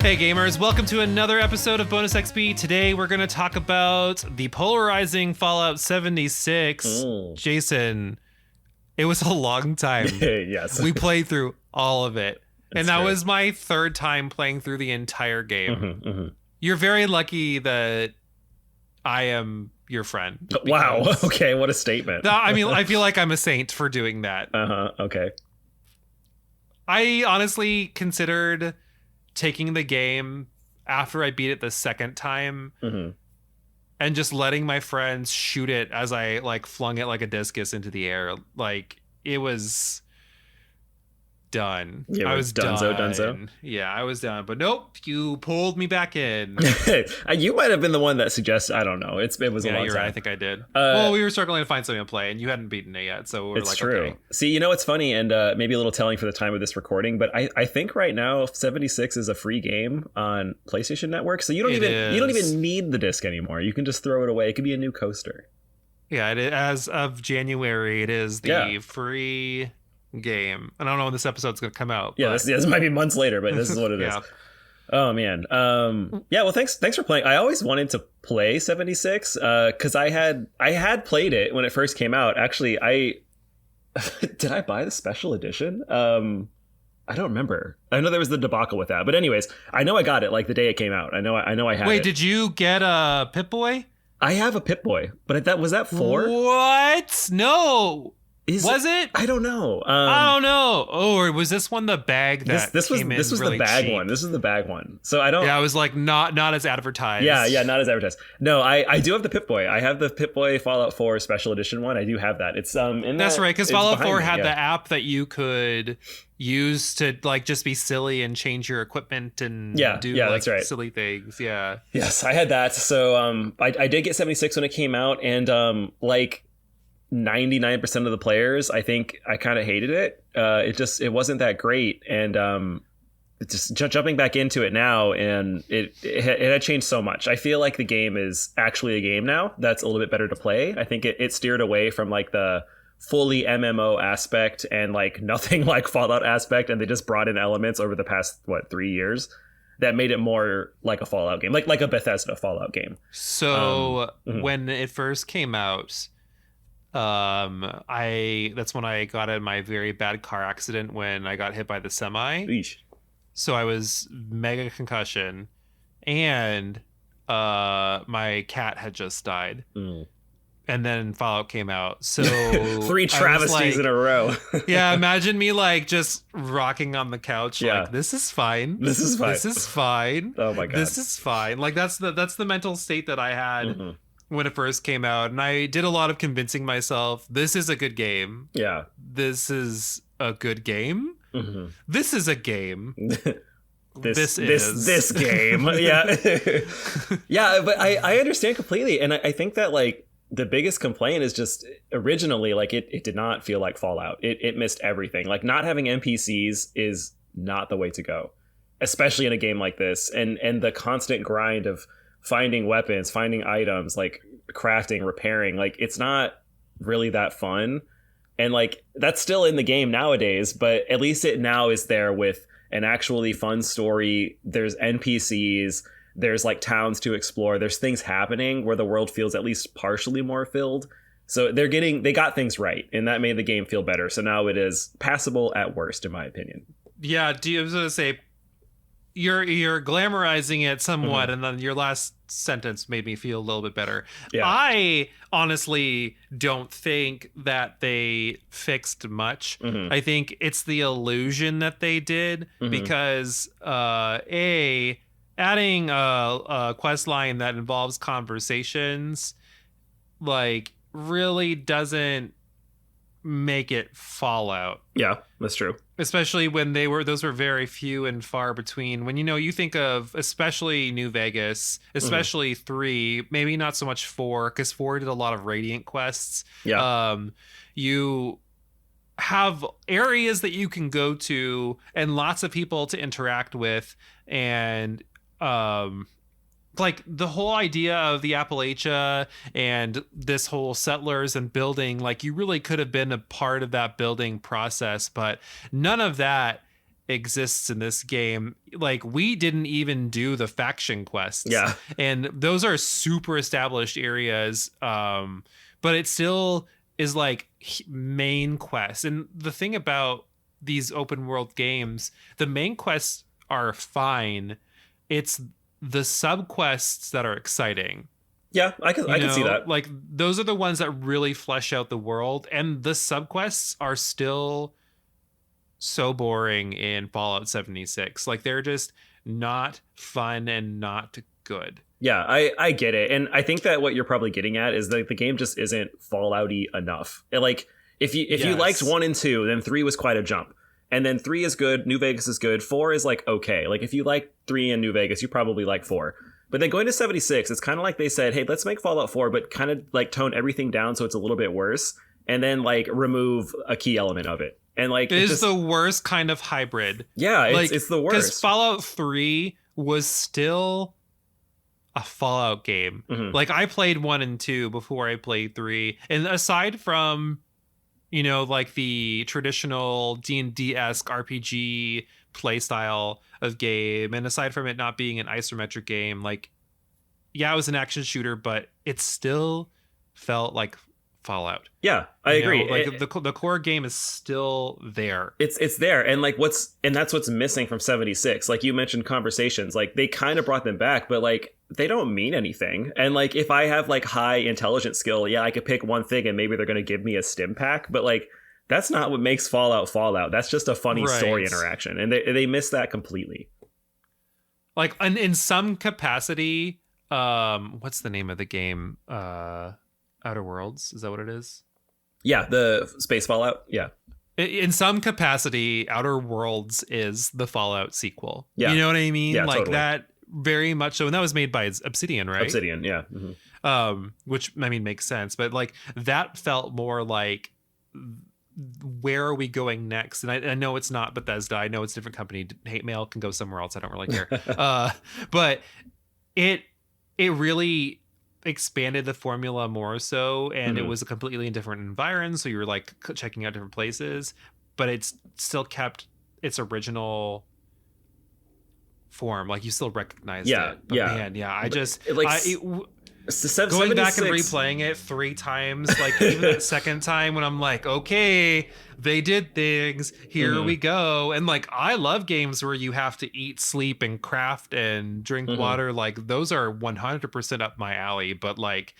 Hey gamers, welcome to another episode of Bonus XP. Today we're going to talk about the polarizing Fallout 76. Jason, it was a long time. Yes. We played through all of it. That's that true. was my third time playing through the entire game. Mm-hmm. You're very lucky that I am your friend. Wow. Okay, what a statement. I mean, I feel like I'm a saint for doing that. Okay. I honestly considered taking the game after I beat it the second time and just letting my friends shoot it as I like flung it like a discus into the air. Like it was done. Yeah, I was dunzo. Yeah, I was done. But nope, you pulled me back in. You might have been the one that suggested. I don't know. It was a long you're time. right. I think I did. Well, we were struggling to find something to play, and you hadn't beaten it yet, so we're It's like, true. okay. See, you know what's funny, and maybe a little telling for the time of this recording, but I think right now 76 is a free game on PlayStation Network, so you don't even need the disc anymore. You can just throw it away. It could be a new coaster. Yeah, as of January, it is the free game. I don't know when this episode's gonna come out. Yeah, this might be months later, but this is what it is. Oh man. Yeah, well thanks for playing. I always wanted to play 76 because I had played it when it first came out. Actually, did I buy the special edition? I don't remember. I know there was the debacle with that, but anyways, I know I got it like the day it came out. I know I had it. Wait, did you get a Pip-Boy? I have a Pip-Boy, but was that 4? What? No. Was it? I don't know. I don't know. Oh, or was this one the bag that this was really the bag cheap? one. This is the bag one. So I don't. Yeah, it was like not as advertised. Yeah, not as advertised. No, I do have the Pip-Boy. I have the Pip-Boy Fallout 4 special edition one. I do have that. It's That's right, because Fallout 4 had the app that you could use to like just be silly and change your equipment and do like that's right. silly things. Yeah. Yes, I had that. So I did get 76 when it came out, and like 99% of the players, I think I kind of hated it. It wasn't that great, and just jumping back into it now, and it had changed so much. I feel like the game is actually a game now that's a little bit better to play. I think it steered away from like the fully MMO aspect and like nothing like Fallout aspect, and they just brought in elements over the past 3 years that made it more like a Fallout game, like a Bethesda Fallout game. So when it first came out, that's when I got in my very bad car accident when I got hit by the semi. Eesh. So I was mega concussion, and my cat had just died. And then Fallout came out. So 3 travesties in a row. Yeah, imagine me like just rocking on the couch like, this is fine. This is fine. This is fine. Oh my god. This is fine. Like that's the mental state that I had when it first came out, and I did a lot of convincing myself this is a good game. Yeah. This is a good game. This is a game. This game. Yeah. Yeah, but I understand completely, and I think that like the biggest complaint is just originally like it did not feel like Fallout. It missed everything. Like not having NPCs is not the way to go, especially in a game like this, and the constant grind of finding weapons, finding items, like crafting, repairing, like it's not really that fun. And like that's still in the game nowadays, but at least it now is there with an actually fun story. There's NPCs, there's like towns to explore, there's things happening where the world feels at least partially more filled. So they got things right, and that made the game feel better. So now it is passable at worst, in my opinion. Yeah, I was gonna say you're glamorizing it somewhat, and then your last sentence made me feel a little bit better. Yeah. I honestly don't think that they fixed much. I think it's the illusion that they did, because adding a quest line that involves conversations like really doesn't make it Fallout. Yeah, that's true. Especially when those were very few and far between. When you think of especially New Vegas, especially 3, maybe not so much 4, because 4 did a lot of Radiant quests. Yeah. You have areas that you can go to and lots of people to interact with, and like the whole idea of the Appalachia and this whole settlers and building, like you really could have been a part of that building process, but none of that exists in this game. Like, we didn't even do the faction quests. Yeah. And those are super established areas. But it still is like main quests. And the thing about these open world games, the main quests are fine. It's the subquests that are exciting. Yeah, I can see that. Like, those are the ones that really flesh out the world, and the subquests are still so boring in Fallout 76. Like, they're just not fun and not good. Yeah, I get it. And I think that what you're probably getting at is that the game just isn't Fallout-y enough. Like, if you liked 1 and 2, then 3 was quite a jump. And then 3 is good, New Vegas is good, 4 is like okay. Like, if you like 3 and New Vegas, you probably like 4. But then going to 76, it's kind of like they said, hey, let's make Fallout 4, but kind of like tone everything down so it's a little bit worse, and then like remove a key element of it. And like it is the worst kind of hybrid. Yeah, like, it's the worst. Because Fallout 3 was still a Fallout game. Mm-hmm. Like, I played 1 and 2 before I played 3. And aside from, like the traditional D&D-esque RPG playstyle of game, and aside from it not being an isometric game, like, yeah, it was an action shooter, but it still felt like Fallout. Yeah, I agree. Like, the core game is still there. It's there, and like that's what's missing from 76. Like you mentioned, conversations, like they kind of brought them back, but like they don't mean anything. And like if I have like high intelligence skill, yeah, I could pick one thing and maybe they're going to give me a stim pack, but like that's not what makes Fallout. That's just a funny story interaction, and they miss that completely. Like, in some capacity, what's the name of the game? Outer Worlds, is that what it is? Yeah, the space Fallout. Yeah. In some capacity, Outer Worlds is the Fallout sequel. Yeah. You know what I mean? Yeah, like totally. That very much so. And that was made by Obsidian, right? Obsidian, yeah. Mm-hmm. Which, I mean, makes sense. But like that felt more like, where are we going next? And I know it's not Bethesda. I know it's a different company. Hate Mail can go somewhere else. I don't really care. But it really expanded the formula more so, and it was a completely different environment, so you were like checking out different places, but it's still kept its original form. Like, you still recognize it. But man, I just going back and replaying it 3 times, like even the second time when I'm like, okay, they did things, here we go. And like, I love games where you have to eat, sleep, and craft and drink water. Like, those are 100% up my alley. But like,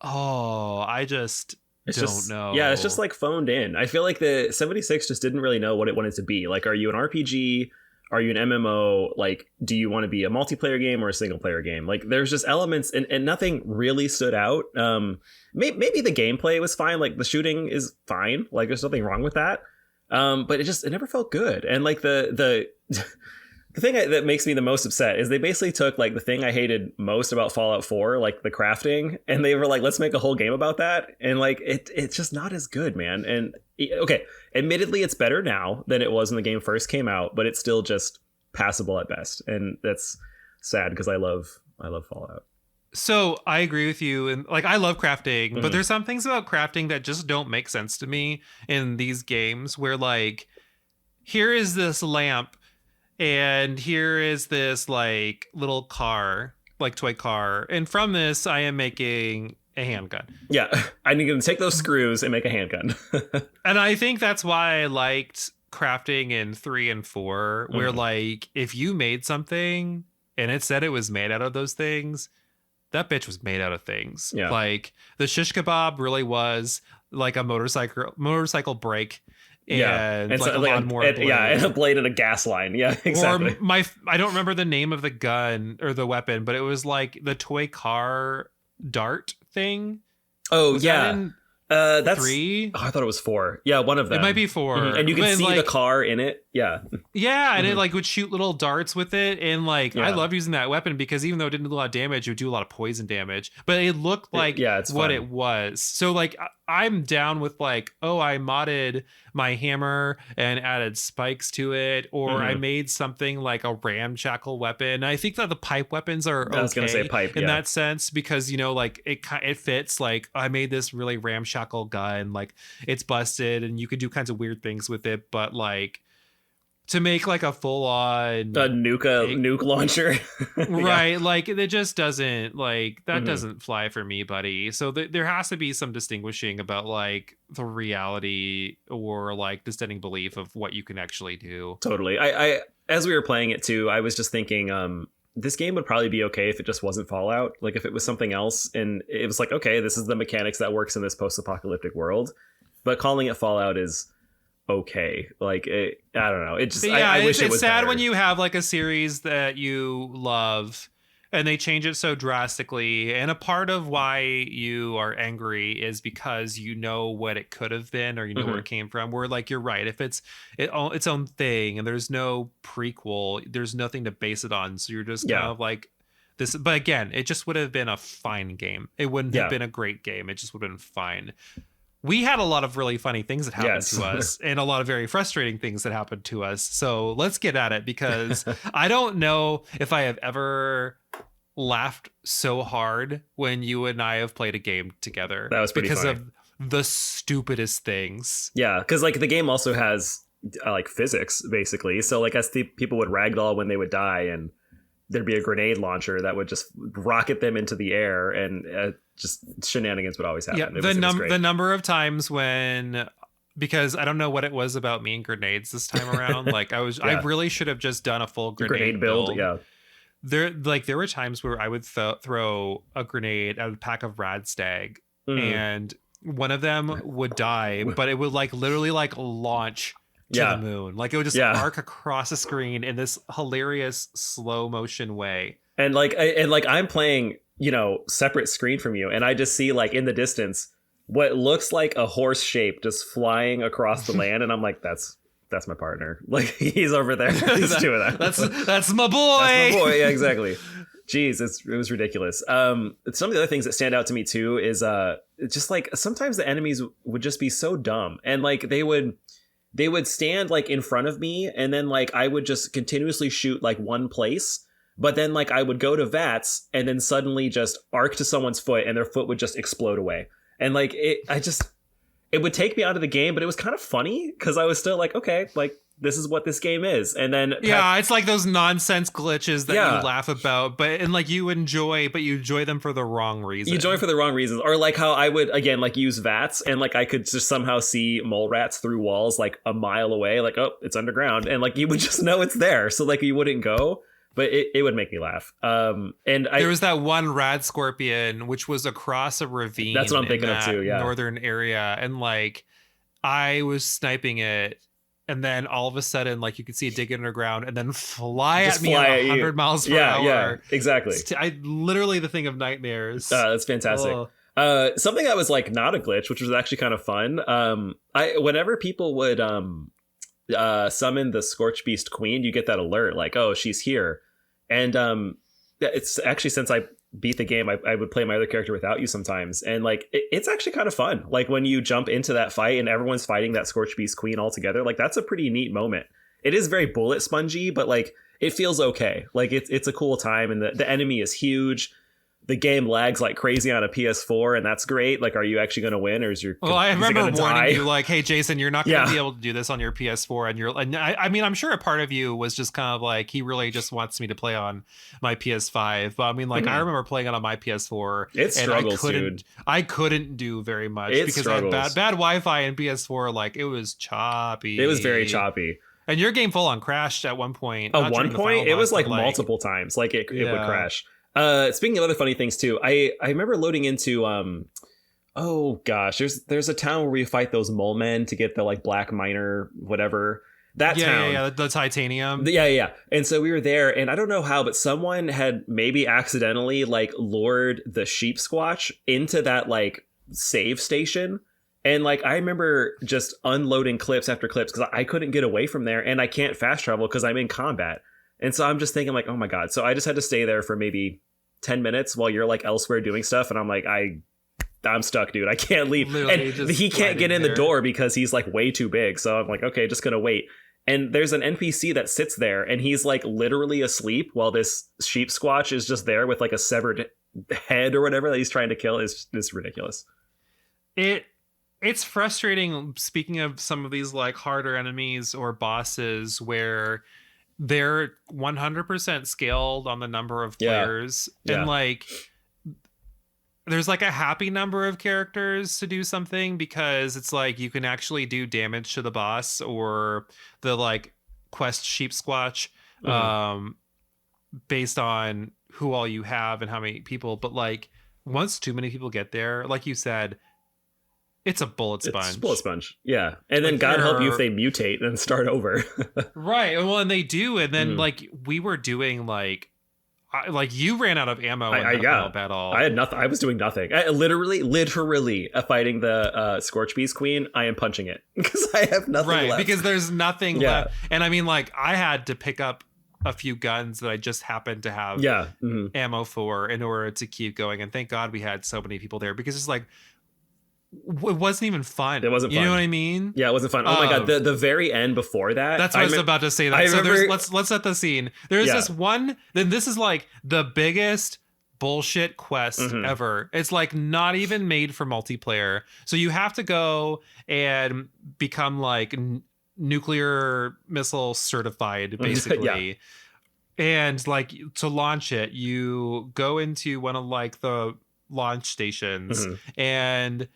I just don't know. Yeah, it's just like phoned in. I feel like the 76 just didn't really know what it wanted to be. Like, are you an RPG? Are you an MMO? Like, do you want to be a multiplayer game or a single player game? Like, there's just elements, and nothing really stood out. Maybe the gameplay was fine. Like, the shooting is fine. Like, there's nothing wrong with that. But it never felt good. And like the thing that makes me the most upset is they basically took like the thing I hated most about Fallout 4, like the crafting, and they were like, let's make a whole game about that. And like, it's just not as good, man. And okay, admittedly, it's better now than it was when the game first came out, but it's still just passable at best. And that's sad because I love Fallout. So I agree with you, and like, I love crafting, but there's some things about crafting that just don't make sense to me in these games, where like, here is this lamp and here is this like little car, like toy car, and from this I am making a handgun. Yeah, I need to take those screws and make a handgun. And I think that's why I liked crafting in 3 and 4, where like, if you made something and it said it was made out of those things, that bitch was made out of things. Yeah. Like, the shish kebab really was like a motorcycle brake. And like so, a lawnmower blade. Yeah, and a blade and a gas line. Yeah, exactly. Or I don't remember the name of the gun or the weapon, but it was like the toy car dart thing. Oh, was yeah. That's 3. Oh, I thought it was 4. Yeah, one of them. It might be 4. And you can see like, the car in it. Yeah. Yeah, and it like would shoot little darts with it, and like, I love using that weapon because even though it didn't do a lot of damage, it would do a lot of poison damage. But it looked like it's what fun. it was. So like, I'm down with like, I modded my hammer and added spikes to it, or I made something like a ramshackle weapon. I think that the pipe weapons are okay. I was gonna say pipe in that sense, because like it fits. Like, I made this really ramshackle gun, like it's busted and you could do kinds of weird things with it, but like, to make like a full on nuke launcher. Right, like it just doesn't like that doesn't fly for me, buddy. So there has to be some distinguishing about like the reality or like the standing belief of what you can actually do. Totally. I as we were playing it too, I was just thinking this game would probably be okay if it just wasn't Fallout. Like if it was something else and it was like, okay, this is the mechanics that works in this post-apocalyptic world, but calling it Fallout is okay. Like I don't know, it just I wish it was sad better. when you have like a series that you love and they change it so drastically, and a part of why you are angry is because you know what it could have been, or you know where it came from, where like you're right, if it's its own thing and there's no prequel, there's nothing to base it on, so you're just kind of like this. But again, it just would have been a fine game. It wouldn't have been a great game, it just would have been fine. We had a lot of really funny things that happened to us and a lot of very frustrating things that happened to us. So let's get at it, because I don't know if I have ever laughed so hard when you and I have played a game together. That was pretty because funny. Of the stupidest things. Yeah, because like the game also has like physics basically. So like as the people would ragdoll when they would die, and there'd be a grenade launcher that would just rocket them into the air, and just shenanigans would always happen. Yeah, the number of times when, because I don't know what it was about me and grenades this time around. Like I really should have just done a full grenade build. Yeah. There were times where I would throw a grenade at a pack of Radstag, and one of them would die, but it would like literally like launch to the moon. Like it would just arc across the screen in this hilarious slow motion way. And I'm playing, separate screen from you, and I just see like in the distance what looks like a horse shape just flying across the land, and I'm like, that's my partner. Like he's over there. He's doing that. That's my boy. That's my boy. Yeah, exactly. Jeez, it was ridiculous. Some of the other things that stand out to me too is just like sometimes the enemies would just be so dumb, and like they would stand like in front of me, and then like I would just continuously shoot like one place, but then like I would go to VATS and then suddenly just arc to someone's foot, and their foot would just explode away. And like it would take me out of the game, but it was kind of funny because I was still like, okay, like this is what this game is. And then it's like those nonsense glitches that you laugh about, but you enjoy them for the wrong reason. You enjoy for the wrong reasons, or like how I would again like use VATS, and like I could just somehow see mole rats through walls like a mile away, like, oh, it's underground, and like you would just know it's there, so like you wouldn't go. But it would make me laugh. And there was that one rad scorpion, which was across a ravine. That's what I'm thinking of too. Yeah, northern area, and like I was sniping it, and then all of a sudden, like you could see it dig underground, and then fly at me at 100 miles per hour. Yeah, exactly. I literally the thing of nightmares. That's fantastic. Something that was like not a glitch, which was actually kind of fun. Whenever people would summon the Scorch Beast Queen, you get that alert like, oh, she's here. And it's actually, since I beat the game, I would play my other character without you sometimes, and like it's actually kind of fun, like when you jump into that fight and everyone's fighting that Scorch Beast Queen all together. Like that's a pretty neat moment. It is very bullet spongy, but like it feels okay. Like it's a cool time, and the enemy is huge. The game lags like crazy on a PS4, and that's great. Like, are you actually going to win, or is your? Well, I remember warning you, like, "Hey, Jason, you're not going to be able to do this on your PS4." And I mean, I'm sure a part of you was just kind of like, he really just wants me to play on my PS5. But I mean, like, I remember playing it on my PS4. It struggles, dude. I couldn't do very much because I had bad Wi-Fi and PS4. Like, it was choppy. It was very choppy. And your game full on crashed at one point. At one point, it was like multiple times. Like it would crash. Speaking of other funny things too, I remember loading into oh gosh, there's a town where we fight those mole men to get the like black miner whatever. That town, the titanium. Yeah. And so we were there, and I don't know how, but someone had maybe accidentally like lured the sheep squatch into that like save station. And like I remember just unloading clips after clips because I couldn't get away from there, and I can't fast travel because I'm in combat. And so I'm just thinking like, oh my God. So I just had to stay there for maybe 10 minutes while you're like elsewhere doing stuff. And I'm like, I'm stuck, dude. I can't leave. Literally, and he can't get in the door because he's like way too big. So I'm like, okay, just going to wait. And there's an NPC that sits there, and he's like literally asleep while this sheep squatch is just there with like a severed head or whatever that he's trying to kill. Is ridiculous. it's frustrating, speaking of some of these like harder enemies or bosses where they're 100% scaled on the number of players, and like there's like a happy number of characters to do something, because it's like you can actually do damage to the boss or the like quest sheep squatch based on who all you have and how many people. But like once too many people get there, like you said, it's a bullet sponge. It's a bullet sponge. Yeah. And then like God help you if they mutate and start over. Right. Well, and they do. And then like we were doing like you ran out of ammo in that final battle. I had nothing. I was doing nothing. I literally fighting the Scorch Beast Queen. I am punching it because I have nothing left. Because there's nothing left. And I mean, like, I had to pick up a few guns that I just happened to have ammo for in order to keep going. And thank God we had so many people there, because it's like, it wasn't even fun. It wasn't fun. You know what I mean? Yeah, it wasn't fun. Oh my God. The very end before that. That's what I was about to say. That. So let's set the scene. There's this one, then this is like the biggest bullshit quest ever. It's like not even made for multiplayer. So you have to go and become like nuclear missile certified, basically. And like to launch it, you go into one of like the launch stations, and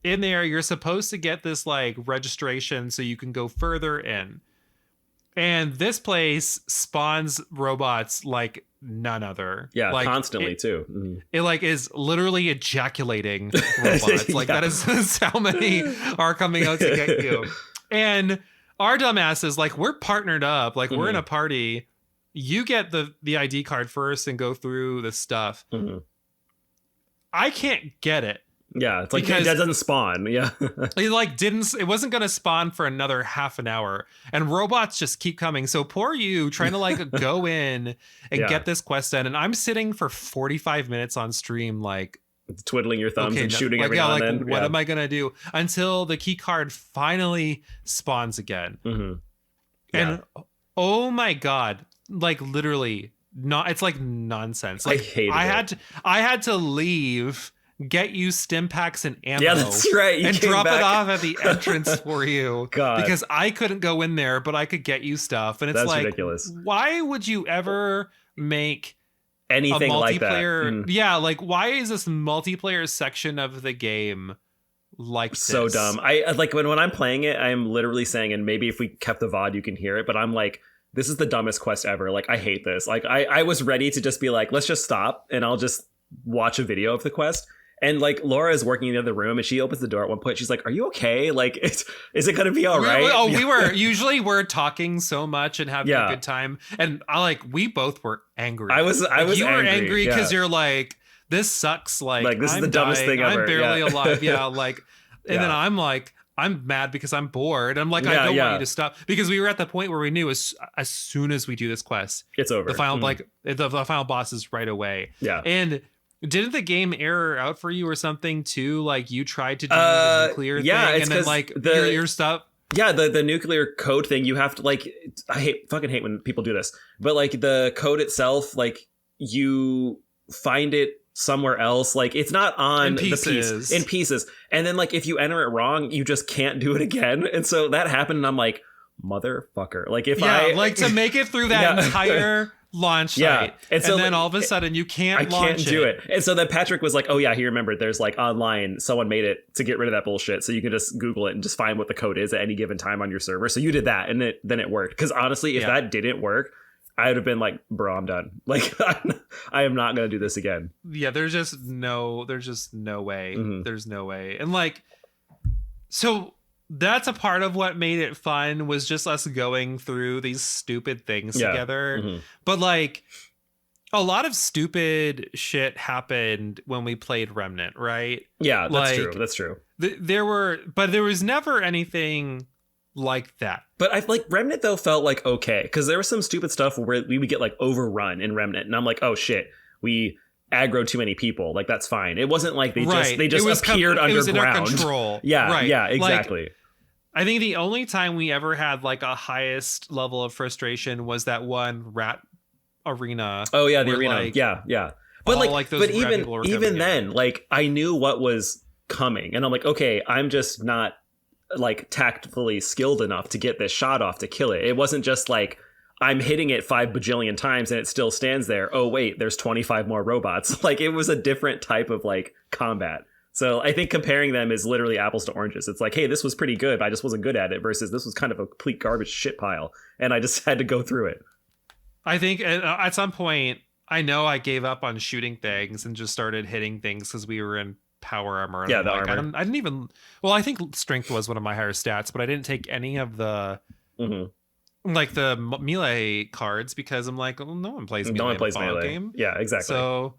in there you're supposed to get this like registration so you can go further in. And this place spawns robots like none other. Yeah, like constantly too. It like is literally ejaculating robots. Like that is how many are coming out to get you. And our dumbasses, like, we're partnered up, like we're in a party. You get the ID card first and go through the stuff. I can't get it. Yeah, it's like that doesn't spawn. Yeah. It wasn't going to spawn for another half an hour, and robots just keep coming. So poor you trying to like go in and get this quest done. And I'm sitting for 45 minutes on stream, like twiddling your thumbs and shooting every now and then. What am I going to do until the key card finally spawns again? And oh my God, like literally it's like nonsense. Like I had to leave, get you stim packs and ammo. Yeah, that's right. And drop it off at the entrance for you. God. Because I couldn't go in there, but I could get you stuff. And it's like, ridiculous. Why would you ever make anything like that? Yeah, like why is this multiplayer section of the game like this? So dumb. I like when I'm playing it, I'm literally saying, and maybe if we kept the VOD, you can hear it, but I'm like, this is the dumbest quest ever. Like, I hate this. Like, I was ready to just be like, let's just stop and I'll just watch a video of the quest. And like Laura is working in the other room and she opens the door at one point. She's like, are you okay? Like, is it going to be all right? We're talking so much and having a good time. And we both were angry. I was you were angry because you're like, this sucks. Like this is the dumbest thing ever. I'm barely alive. Yeah. Like, and then I'm like, I'm mad because I'm bored. I'm like, I don't want you to stop, because we were at the point where we knew as soon as we do this quest, it's over. The final the final boss is right away. Yeah. And didn't the game error out for you or something too? Like you tried to do the nuclear thing, and then like your stuff. Yeah, the nuclear code thing, you have to like, I fucking hate when people do this, but like the code itself, like you find it somewhere else, like it's not on the piece in pieces, and then like if you enter it wrong, you just can't do it again. And so that happened, and I'm like, motherfucker, like if to make it through that entire launch site, and so then all of a sudden you can't do it. And so then Patrick was like, oh yeah, he remembered there's like online someone made it to get rid of that bullshit, so you can just Google it and just find what the code is at any given time on your server. So you did that, and then it worked. Because honestly, if that didn't work, I would have been like, bro, I'm done. Like, I am not going to do this again. Yeah, there's just no way. There's no way. And like, so that's a part of what made it fun, was just us going through these stupid things together. But like, a lot of stupid shit happened when we played Remnant, right? Yeah, that's true. There was never anything like that. But I like Remnant though felt like okay, because there was some stupid stuff where we would get like overrun in Remnant, and I'm like, oh shit, we aggroed too many people. Like that's fine. It wasn't like they just appeared underground. It was under control. Yeah, exactly. Like, I think the only time we ever had like a highest level of frustration was that one rat arena. Oh yeah, the arena. Like, yeah. But like, but even then, like I knew what was coming. And I'm like, okay, I'm just not like tactfully skilled enough to get this shot off to kill it. It wasn't just like I'm hitting it 5 bajillion times and it still stands there. Oh wait, there's 25 more robots. Like it was a different type of like combat. So I think comparing them is literally apples to oranges. It's like, hey, this was pretty good, but I just wasn't good at it, versus this was kind of a complete garbage shit pile and I just had to go through it. I think at some point, I know I gave up on shooting things and just started hitting things because we were in power armor. Yeah, the like, armor. I didn't even. Well, I think strength was one of my higher stats, but I didn't take any of the like the melee cards because I'm like, well, no one plays melee. No one plays in a melee game. Yeah, exactly. So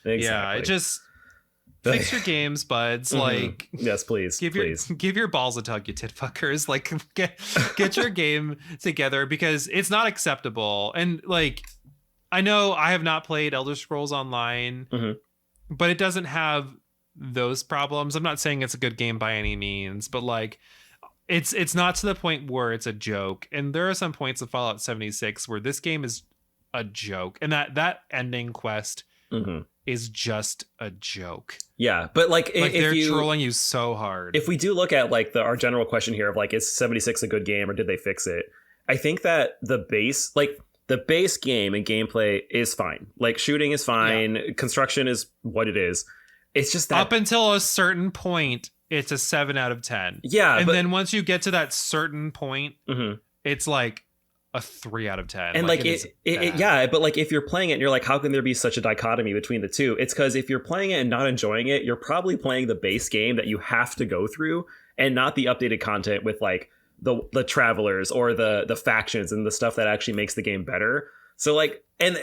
yeah, it just fix your games, buds. Like, yes, please, give your balls a tug, you tit fuckers. Like, get your game together because it's not acceptable. And like, I know I have not played Elder Scrolls Online, but it doesn't have those problems. I'm not saying it's a good game by any means, but like it's not to the point where it's a joke. And there are some points of Fallout 76 where this game is a joke, and that ending quest is just a joke. Yeah, but like if they're trolling you so hard. If we do look at like our general question here of like, is 76 a good game or did they fix it? I think that the base game and gameplay is fine. Like shooting is fine. Yeah. Construction is what it is. It's just that up until a certain point, it's a 7 out of 10. Yeah. And then once you get to that certain point, it's like a 3 out of 10. And like yeah, but like if you're playing it and you're like, how can there be such a dichotomy between the two? It's because if you're playing it and not enjoying it, you're probably playing the base game that you have to go through and not the updated content with like the travelers or the factions and the stuff that actually makes the game better. So like, and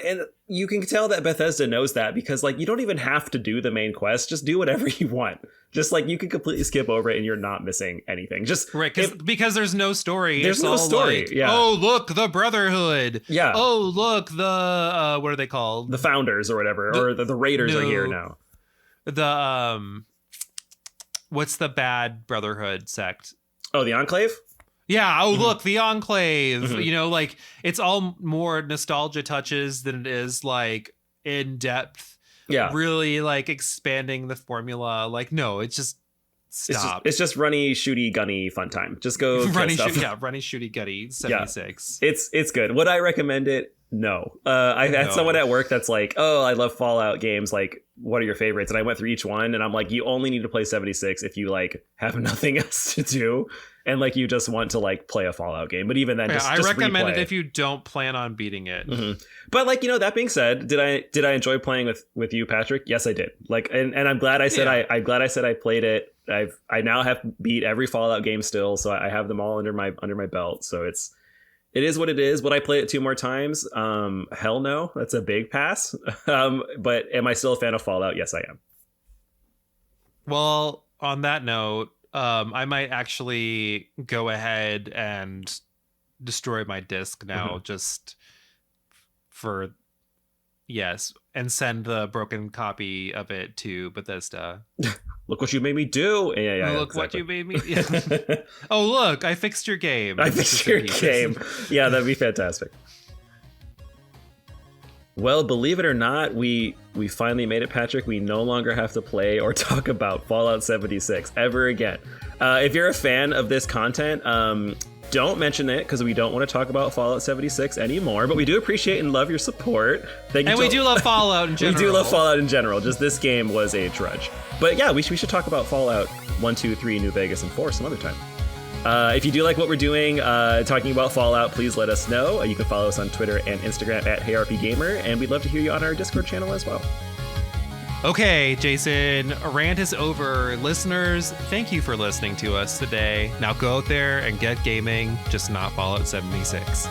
you can tell that Bethesda knows that because like, you don't even have to do the main quest. Just do whatever you want. Just like you can completely skip over it and you're not missing anything. Just right. Because there's no story. There's no story. Like, yeah. Oh, look, the Brotherhood. Yeah. Oh, look, the, what are they called? The Founders or whatever, or the Raiders are here now. The, what's the bad Brotherhood sect? Oh, the Enclave? Yeah. Oh, look, the Enclave. You know, like it's all more nostalgia touches than it is like in depth. Yeah. Really like expanding the formula. Like, no, it's just stop. It's just runny, shooty, gunny fun time. Just go runny, shooty, gunny 76. Yeah. It's good. Would I recommend it? No. I had someone at work that's like, oh, I love Fallout games. Like, what are your favorites? And I went through each one and I'm like, you only need to play 76 if you like have nothing else to do. And like you just want to like play a Fallout game, but even then, I recommend replay it if you don't plan on beating it. But like, you know, that being said, did I enjoy playing with you, Patrick? Yes, I did. Like, and I'm glad I said I'm glad I said I played it. I now have beat every Fallout game still, so I have them all under my belt. So it is what it is. Would I play it 2 more times? Hell no, that's a big pass. But am I still a fan of Fallout? Yes, I am. Well, on that note. I might actually go ahead and destroy my disc now just for and send the broken copy of it to Bethesda. Look what you made me do. Yeah, look exactly. What you made me. Yeah. Oh, look, I fixed your game. I fixed your game. Yeah, that'd be fantastic. Well, believe it or not, we finally made it, Patrick. We no longer have to play or talk about Fallout 76 ever again. If you're a fan of this content, don't mention it because we don't want to talk about Fallout 76 anymore. But we do appreciate and love your support. Thank you. And we do love Fallout in general. We do love Fallout in general. Just this game was a trudge. But yeah, we should talk about Fallout 1, 2, 3, New Vegas, and 4 some other time. If you do like what we're doing, talking about Fallout, please let us know. You can follow us on Twitter and Instagram at RPGaymer, and we'd love to hear you on our Discord channel as well. Okay, Jason, rant is over. Listeners, thank you for listening to us today. Now go out there and get gaming, just not Fallout 76.